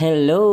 Hello!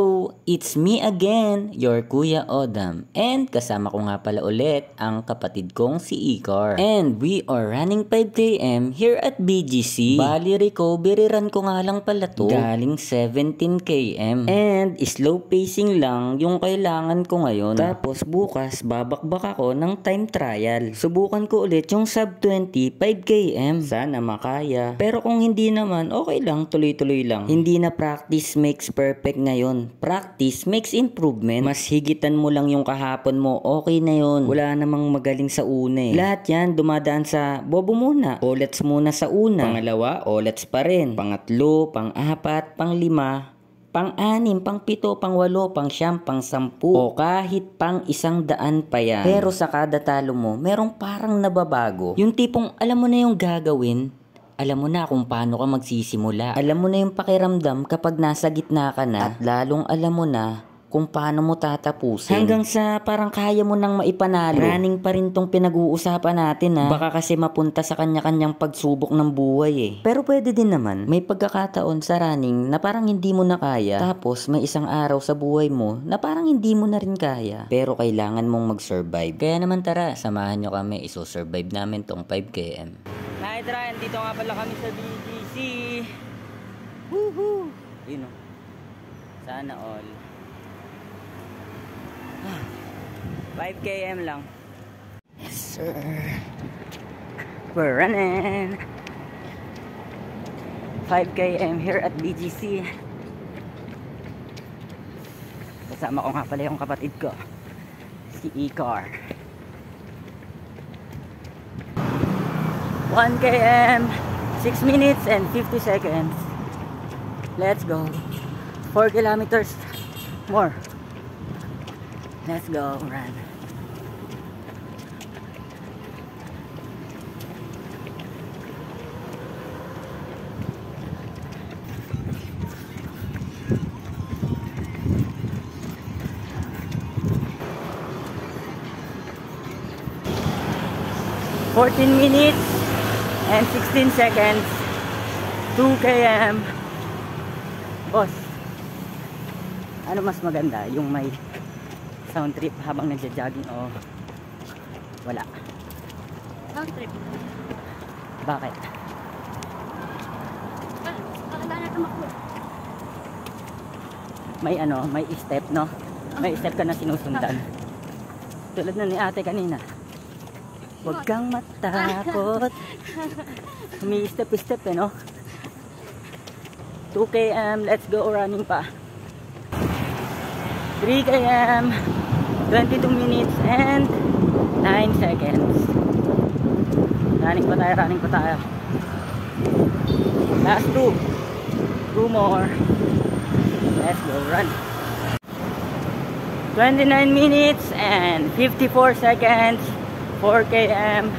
It's me again, your Kuya Odam. And kasama ko nga pala ulit ang kapatid kong si Ikar. And we are running 5 km here at BGC. Bali recovery run ko nga lang pala to. Galing 17 km. And slow pacing lang yung kailangan ko ngayon. Tapos bukas babakbak ako ng time trial. Subukan ko ulit yung sub 20 5 km. Sana makaya. Pero kung hindi naman, okay lang, tuloy-tuloy lang. Hindi na practice makes perfect ngayon. Practice makes improvement. Mas higitan mo lang yung kahapon mo, okay na yun. Wala namang magaling sa una eh. Lahat yan dumadaan sa bobo muna. Olets muna sa una. Pangalawa, olets pa rin. Pangatlo, pang-apat, pang-lima, pang-anim, pang-pito, pang-walo, pang-siyam, pang-sampu, o kahit pang-100 pa yan. Pero sa kada talo mo, merong parang nababago. Yung tipong alam mo na yung gagawin, alam mo na kung paano ka magsisimula. Alam mo na yung pakiramdam kapag nasa gitna ka na. At lalong alam mo na kung paano mo tatapusin. Hanggang sa parang kaya mo nang maipanalo. Running pa rin tong pinag-uusapan natin ha. Baka kasi mapunta sa kanya-kanyang pagsubok ng buhay eh. Pero pwede din naman. May pagkakataon sa running na parang hindi mo na kaya. Tapos may isang araw sa buhay mo na parang hindi mo na rin kaya. Pero kailangan mong mag-survive. Kaya naman tara, samahan nyo kami. Iso-survive namin tong 5 km. Night run, dito nga pala kami sa BGC. Woohoo! Yun o. Sana all. 5 km lang. Yes sir. We're running. 5 km here at BGC. Kasama ko nga pala yung kapatid ko, si Ikar. 1 km, 6 minutes and 50 seconds. Let's go. 4 kilometers more. Let's go, run. .14 minutes and 16 seconds. 2 km. Boss, ano mas maganda? Yung may sound trip habang nagja-jogging o wala? Sound trip. Bakit? Pakala na tumakbo. May ano, may step no? May step ka na sinusundan. Tulad na ni ate kanina. Huwag kang matakot. May step-step eh, no? 2 km, let's go running pa. 3 km, 22 minutes and 9 seconds. Running pa tayo. Last 2. 2 more. Let's go, run. 29 minutes and 54 seconds. 4 km,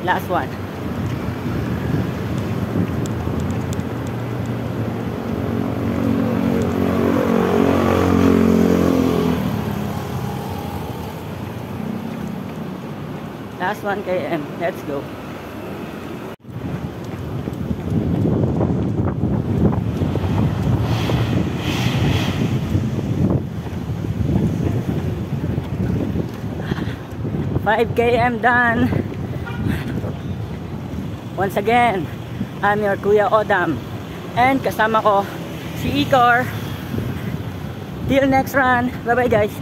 last one. Last 1 km, let's go. Five km done. Once again, I'm your Kuya Odam. And kasama ko si Ikar. Till next run. Bye bye guys.